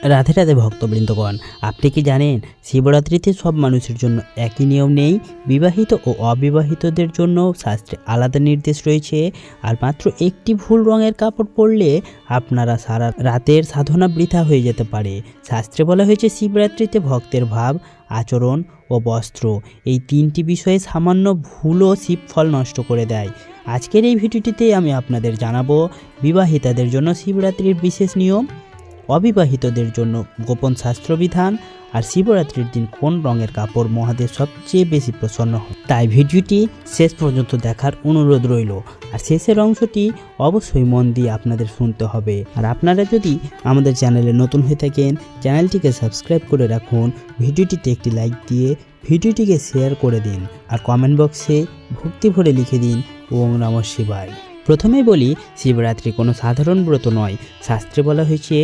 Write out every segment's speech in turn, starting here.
রাধে রাধে ভক্তবৃন্দগণ, আপনি কি জানেন শিবরাত্রিতে সব মানুষের জন্য একই নিয়ম নেই? বিবাহিত ও অবিবাহিতদের জন্য শাস্ত্রে আলাদা নির্দেশ রয়েছে। আর মাত্র একটি ভুল রঙের কাপড় পরলে আপনারা সারা রাতের সাধনা বৃথা হয়ে যেতে পারে। শাস্ত্রে বলা হয়েছে শিবরাত্রিতে ভক্তের ভাব, আচরণ ও বস্ত্র এই তিনটি বিষয়ে সামান্য ভুলও শিব ফল নষ্ট করে দেয়। আজকের এই ভিডিওটিতে আমি আপনাদের জানাবো বিবাহিতাদের জন্য শিবরাত্রির বিশেষ নিয়ম, অবিবাহিতদের জন্য গোপন শাস্ত্রবিধান, আর শিবরাত্রির দিন কোন রঙের কাপড় মহাদেব সবচেয়ে বেশি প্রসন্ন হয়। তাই ভিডিওটি শেষ পর্যন্ত দেখার অনুরোধ রইল। আর শেষের অংশটি অবশ্যই মন দিয়ে আপনাদের শুনতে হবে। আর আপনারা যদি আমাদের চ্যানেলে নতুন হয়ে থাকেন, চ্যানেলটিকে সাবস্ক্রাইব করে রাখুন, ভিডিওটিতে একটি লাইক দিয়ে ভিডিওটিকে শেয়ার করে দিন, আর কমেন্ট বক্সে ভক্তি ভরে লিখে দিন ওম নমঃ শিবায়। প্রথমেই বলি, শিবরাত্রি কোনো সাধারণ ব্রত নয়। শাস্ত্রে বলা হয়েছে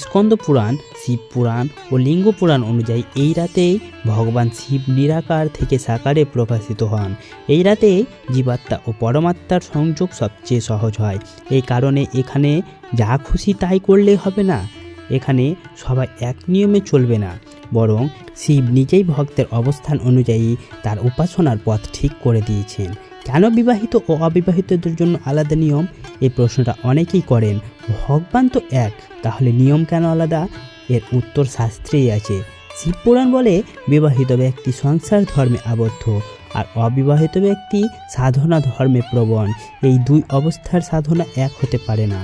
স্কন্দ পুরাণ, শিব পুরাণ ও লিঙ্গ পুরাণ অনুযায়ী এই রাতেই ভগবান শিব নিরাকার থেকে সাকারে প্রকাশিত হন। এই রাতে জীবাত্মা ও পরমাত্মার সংযোগ সবচেয়ে সহজ হয়। এই কারণে এখানে যা খুশি তাই করলে হবে না। এখানে সবাই এক নিয়মে চলবে না, বরং শিব নিজেই ভক্তের অবস্থান অনুযায়ী তার উপাসনার পথ ঠিক করে দিয়েছেন। কেন বিবাহিত ও অবিবাহিতদের জন্য আলাদা নিয়ম? এই প্রশ্নটা অনেকেই করেন। ভগবান তো এক, তাহলে নিয়ম কেন আলাদা? এর উত্তর শাস্ত্রেই আছে। শিবপুরাণ বলে বিবাহিত ব্যক্তি সংসার ধর্মে আবদ্ধ, আর অবিবাহিত ব্যক্তি সাধনা ধর্মে প্রবণ। এই দুই অবস্থার সাধনা এক হতে পারে না।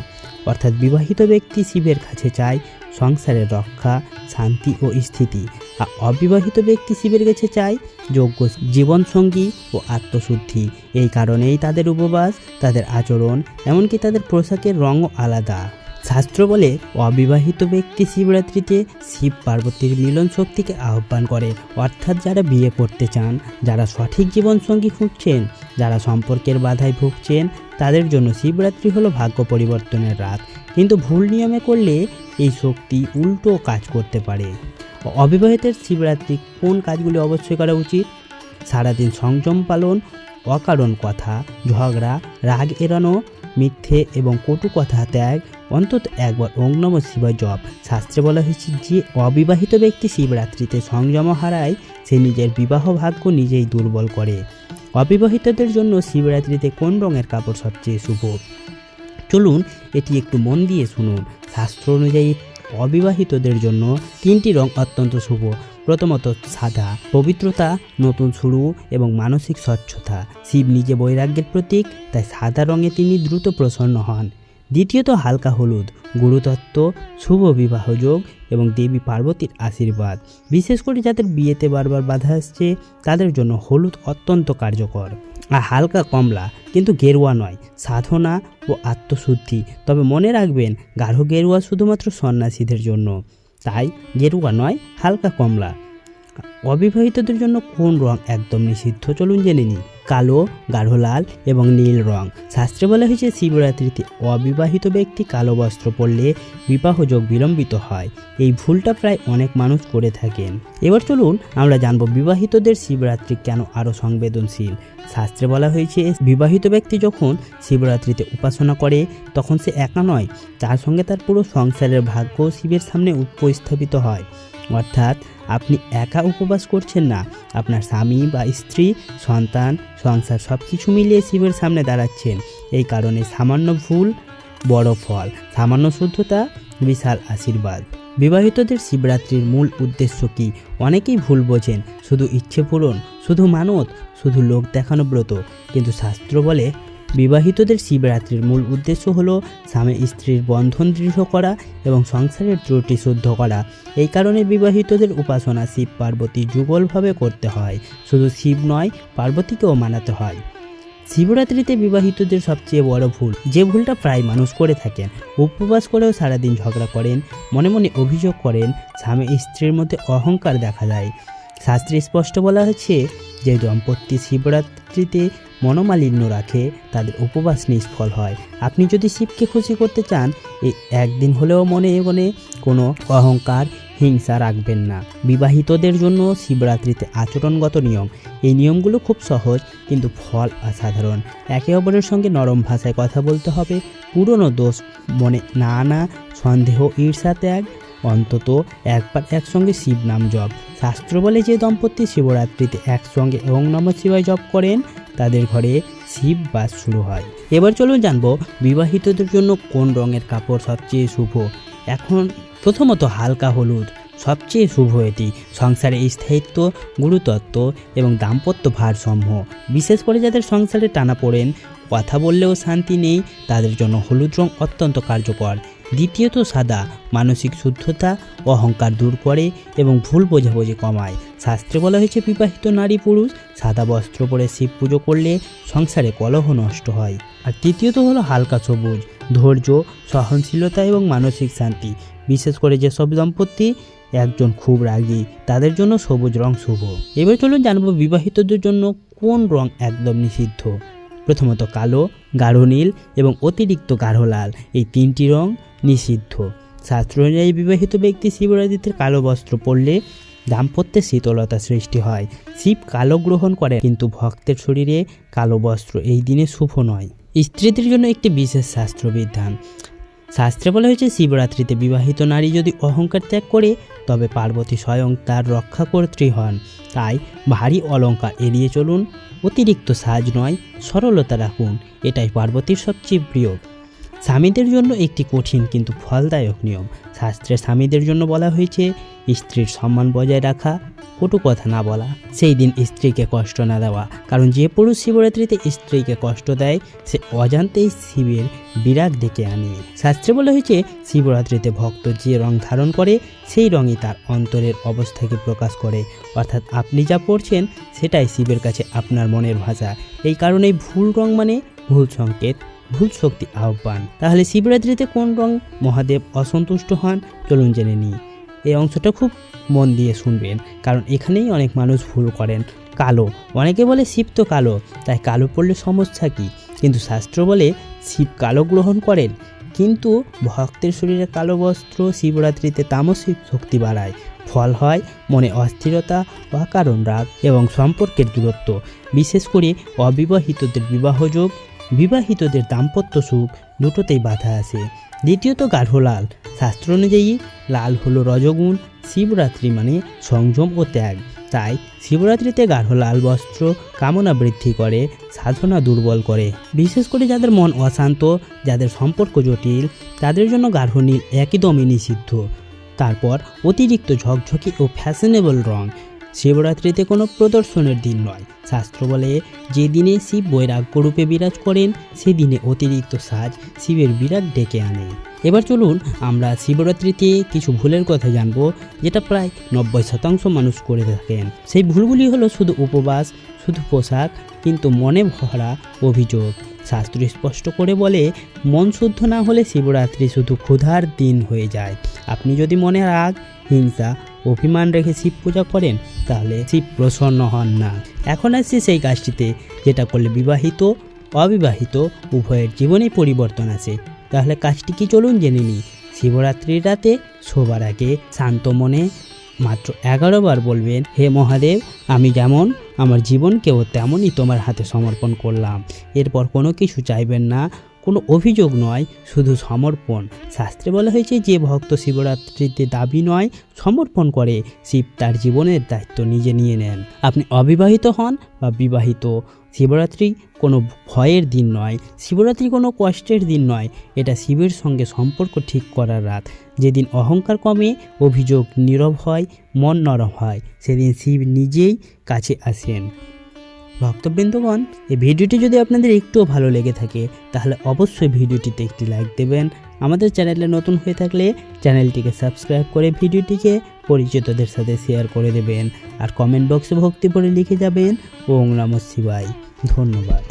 অর্থাৎ বিবাহিত ব্যক্তি শিবের কাছে চায় সংসারের রক্ষা, শান্তি ও স্থিতি, আর অবিবাহিত ব্যক্তি শিবের কাছে চায় যোগ্য জীবনসঙ্গী ও আত্মশুদ্ধি। এই কারণেই তাদের উপবাস, তাদের আচরণ, এমনকি তাদের পোশাকের রঙও আলাদা। শাস্ত্র বলে অবিবাহিত ব্যক্তি শিবরাত্রিতে শিব পার্বতীর মিলন শক্তিকে আহ্বান করে। অর্থাৎ যারা বিয়ে করতে চান, যারা সঠিক জীবনসঙ্গী খুঁজছেন, যারা সম্পর্কের বাধায় ভুগছেন, তাদের জন্য শিবরাত্রি হলো ভাগ্য পরিবর্তনের রাত। কিন্তু ভুল নিয়মে করলে এই শক্তি উল্টো কাজ করতে পারে। অবিবাহিতের শিবরাত্রি কোন কাজগুলি অবশ্যই করা উচিত? সারাদিন সংযম পালন, অকারণ কথা, ঝগড়া, রাগ এড়ানো, মিথ্যে এবং কটু কথা ত্যাগ, অন্তত একবার ওম নমঃ শিবায় জপ। শাস্ত্রে বলা হয়েছে যে অবিবাহিত ব্যক্তি শিবরাত্রিতে সংযম হারায়, সে নিজের বিবাহ ভাগ্য নিজেই দুর্বল করে। অবিবাহিতদের জন্য শিবরাত্রিতে কোন রঙের কাপড় সবচেয়ে শুভ? চলুন এটি একটু মন দিয়ে শুনুন। শাস্ত্র অনুযায়ী অবিবাহিতদের জন্য তিনটি রং অত্যন্ত শুভ। প্রথমত সাদা, পবিত্রতা, নতুন শুরু এবং মানসিক স্বচ্ছতা। শিব নিজে বৈরাগ্যের প্রতীক, তাই সাদা রঙে তিনি দ্রুত প্রসন্ন হন। দ্বিতীয়ত হালকা হলুদ, গুরুতত্ত্ব, শুভ বিবাহ যোগ এবং দেবী পার্বতীর আশীর্বাদ। বিশেষ করে যাদের বিয়েতে বারবার বাধা আসছে, তাদের জন্য হলুদ অত্যন্ত কার্যকর। আর হালকা কমলা, কিন্তু গেরুয়া নয়, সাধনা ও আত্মশুদ্ধি। তবে মনে রাখবেন, গাঢ় গেরুয়া শুধুমাত্র সন্ন্যাসীদের জন্য, তাই গেরুয়া নয়, হালকা কমলা। অবিবাহিতদের জন্য কোন রং একদম নিষিদ্ধ? চলুন জেনে নিই। কালো, গাঢ় লাল এবং নীল রং। শাস্ত্রে বলা হয়েছে শিবরাত্রিতে অবিবাহিত ব্যক্তি কালো বস্ত্র পরলে বিবাহযোগ বিলম্বিত হয়। এই ভুলটা প্রায় অনেক মানুষ করে থাকেন। এবার চলুন আমরা জানব বিবাহিতদের শিবরাত্রি কেন আরও সংবেদনশীল। শাস্ত্রে বলা হয়েছে বিবাহিত ব্যক্তি যখন শিবরাত্রিতে উপাসনা করে, তখন সে একা নয়, তার সঙ্গে তার পুরো সংসারের ভাগ্য শিবের সামনে উপস্থাপিত হয়। অর্থাৎ আপনি একা উপবাস করছেন না, আপনার স্বামী বা স্ত্রী, সন্তান, সংসার সব কিছু মিলিয়ে শিবের সামনে দাঁড়াচ্ছেন। এই কারণে সামান্য ভুল বড় ফল, সামান্য শুদ্ধতা বিশাল আশীর্বাদ। বিবাহিতদের শিবরাত্রির মূল উদ্দেশ্য কি? অনেকেই ভুল বোঝেন, শুধু ইচ্ছে পূরণ, শুধু মানত, শুধু লোক দেখানো ব্রত। কিন্তু শাস্ত্র বলে বিবাহিতদের শিবরাত্রির মূল উদ্দেশ্য হলো স্বামী স্ত্রীর বন্ধন দৃঢ় করা এবং সংসারের ত্রুটি শুদ্ধ করা। এই কারণে বিবাহিতদের উপাসনা শিব পার্বতী যুগলভাবে করতে হয়। শুধু শিব নয়, পার্বতীকেও মানাতে হয়। শিবরাত্রিতে বিবাহিতদের সবচেয়ে বড় ভুল, যে ভুলটা প্রায় মানুষ করে থাকেন, উপবাস করেও সারাদিন ঝগড়া করেন, মনে মনে অভিযোগ করেন, স্বামী স্ত্রীর মধ্যে অহংকার দেখা যায়। শাস্ত্রে স্পষ্ট বলা হয়েছে যে দম্পতি শিবরাত্রিতে মনোমালিন্য রাখে, তাদের উপবাস নিষ্ফল হয়। আপনি যদি শিবকে খুশি করতে চান, এই একদিন হলেও মনে মনে কোনো অহংকার, হিংসা রাখবেন না। বিবাহিতদের জন্য শিবরাত্রিতে আচরণগত নিয়ম। এই নিয়মগুলো খুব সহজ, কিন্তু ফল অসাধারণ। একে অপরের সঙ্গে নরম ভাষায় কথা বলতে হবে, পুরনো দোষ মনে না আনা, সন্দেহ, ঈর্ষা ত্যাগ, অন্তত একবার একসঙ্গে শিব নাম জপ। শাস্ত্র বলে যে দম্পতি শিবরাত্রিতে একসঙ্গে ওং নমঃ শিবায় জপ করেন তাদের ঘরে শিব বাস শুরু হয়। এবার চলুন জানবো বিবাহিতদের জন্য কোন রঙের কাপড় সবচেয়ে শুভ। এখন প্রথমত হালকা হলুদ সবচেয়ে শুভ। এটি সংসারে স্থায়িত্ব, গুরুতত্ত্ব এবং দাম্পত্য ভারসাম্য, বিশেষ করে যাদের সংসারে টানা পড়েন, কথা বললেও শান্তি নেই, তাদের জন্য হলুদ রং অত্যন্ত কার্যকর। দ্বিতীয়ত সাদা মানসিক শুদ্ধতা, অহংকার দূর করে এবং ভুল বোঝাবুঝি কমায়। শাস্ত্রে বলা হয়েছে বিবাহিত নারী পুরুষ সাদা বস্ত্র পরে শিব পুজো করলে সংসারে কলহ নষ্ট হয়। আর তৃতীয়ত হলো হালকা সবুজ, ধৈর্য, সহনশীলতা এবং মানসিক শান্তি, বিশেষ করে যেসব দম্পতি একজন খুব রাগী তাদের জন্য সবুজ রং শুভ। এবার চলুন জানবো বিবাহিতদের জন্য কোন রং একদম নিষিদ্ধ। প্রথমত কালো, গাঢ় নীল এবং অতিরিক্ত গাঢ় লাল, এই তিনটি রং নিষিদ্ধ। শাস্ত্র অনুযায়ী বিবাহিত ব্যক্তি শিবরাত্রিতে কালো বস্ত্র পরলে দাম্পত্যে শীতলতা সৃষ্টি হয়। শিব কালো গ্রহণ করে, কিন্তু ভক্তের শরীরে কালো বস্ত্র এই দিনে শুভ নয়। স্ত্রীদের জন্য একটি বিশেষ শাস্ত্রবিধান। শাস্ত্রে বলা হয়েছে শিবরাত্রিতে বিবাহিত নারী যদি অহংকার ত্যাগ করে তবে পার্বতী স্বয়ং তার রক্ষাকর্ত্রী হন। তাই ভারী অলঙ্কার এড়িয়ে চলুন, অতিরিক্ত সাজ নয়, সরলতা রাখুন, এটাই পার্বতীর সবচেয়ে প্রিয়। স্বামীদের জন্য একটি কঠিন কিন্তু ফলদায়ক নিয়ম। শাস্ত্রে স্বামীদের জন্য বলা হয়েছে স্ত্রীর সম্মান বজায় রাখা, কটু কথা না বলা, সেই দিন স্ত্রীকে কষ্ট না দেওয়া। কারণ যে পুরুষ শিবরাত্রিতে স্ত্রীকে কষ্ট দেয় সে অজান্তেই শিবের বিরাগ ডেকে আনে। শাস্ত্রে বলা হয়েছে শিবরাত্রিতে ভক্ত যে রং ধারণ করে সেই রঙই তার অন্তরের অবস্থাকে প্রকাশ করে। অর্থাৎ আপনি যা পড়ছেন সেটাই শিবের কাছে আপনার মনের ভাষা। এই কারণেই ভুল রং মানে ভুল সংকেত, ভুল শক্তি আহ্বান। তাহলে শিবরাত্রিতে কোন রং মহাদেব অসন্তুষ্ট হন চলুন জেনে নিই। এই অংশটা খুব মন দিয়ে শুনবেন, কারণ এখানেই অনেক মানুষ ভুল করেন। কালো, অনেকে বলে শিব তো কালো, তাই কালো পড়লে সমস্যা কী? কিন্তু শাস্ত্র বলে শিব কালো গ্রহণ করেন, কিন্তু ভক্তের শরীরে কালো বস্ত্র শিবরাত্রিতে তামসিক শক্তি বাড়ায়। ফল হয় মনে অস্থিরতা, অকারণ রাগ এবং সম্পর্কের দূরত্ব। বিশেষ করে অবিবাহিতদের বিবাহযোগ, বিবাহিতদের দাম্পত্য সুখ দুটোতেই বাধা আসে। দ্বিতীয়ত গাঢ় লাল। শাস্ত্র অনুযায়ী লাল হলো রজগুণ। শিবরাত্রি মানে সংযম ও ত্যাগ, তাই শিবরাত্রিতে গাঢ় লাল বস্ত্র কামনা বৃদ্ধি করে, সাধনা দুর্বল করে। বিশেষ করে যাদের মন অশান্ত, যাদের সম্পর্ক জটিল, তাদের জন্য গাঢ় নীল একদমই নিষিদ্ধ। তারপর অতিরিক্ত ঝকঝকে ও ফ্যাশনেবল রং। শিবরাত্রিতে কোনো প্রদর্শনের দিন নয়। শাস্ত্র বলে যে দিনে শিব বৈরাগ্যরূপে বিরাজ করেন সেদিনে অতিরিক্ত সাজ শিবের বিরাগ ডেকে আনে। এবার চলুন আমরা শিবরাত্রিতে কিছু ভুলের কথা জানবো, যেটা প্রায় 90% মানুষ করে থাকেন। সেই ভুলগুলি হলো শুধু উপবাস, শুধু পোশাক, কিন্তু মনে ভরা অভিযোগ। শাস্ত্র স্পষ্ট করে বলে মন শুদ্ধ না হলে শিবরাত্রি শুধু ক্ষুধার দিন হয়ে যায়। আপনি যদি মনে রাগ, হিংসা, অভিমান রেখে শিব পূজা করেন তাহলে শিব প্রসন্ন হন না। এখন আসছি সেই কাজটিতে যেটা করলে বিবাহিত অবিবাহিত উভয়ের জীবনেই পরিবর্তন আসে। তাহলে কাজটি কি চলুন জেনে নিই। শিবরাত্রির রাতে শোবার আগে শান্ত মনে মাত্র 11 বার বলবেন, হে মহাদেব, আমি যেমন আমার জীবনকেও তেমনই তোমার হাতে সমর্পণ করলাম। এরপর কোনো কিছু চাইবেন না, কোনো অভিযোগ নয়, শুধু সমর্পণ। শাস্ত্রে বলা হয়েছে যে ভক্ত শিবরাত্রিতে দাবি নয় সমর্পণ করে, শিব তার জীবনের দায়িত্ব নিজে নিয়ে নেন। আপনি অবিবাহিত হন বা বিবাহিত, শিবরাত্রি কোনো ভয়ের দিন নয়, শিবরাত্রি কোনো কষ্টের দিন নয়, এটা শিবের সঙ্গে সম্পর্ক ঠিক করার রাত। যেদিন অহংকার কমে, অভিযোগ নীরব হয়, মন নরম হয়, সেদিন শিব নিজেই কাছে আসেন। ভক্তবৃন্দগণ, এই ভিডিওটি যদি আপনাদের একটুও ভালো লেগে থাকে তাহলে অবশ্যই ভিডিওটিতে একটি লাইক দেবেন। আমাদের চ্যানেলে নতুন হয়ে থাকলে চ্যানেলটিকে সাবস্ক্রাইব করে ভিডিওটিকে পরিচিতদের সাথে শেয়ার করে দেবেন। আর কমেন্ট বক্সে ভক্তি ভরে লিখে যাবেন ওং নমঃ শিবায়। ধন্যবাদ।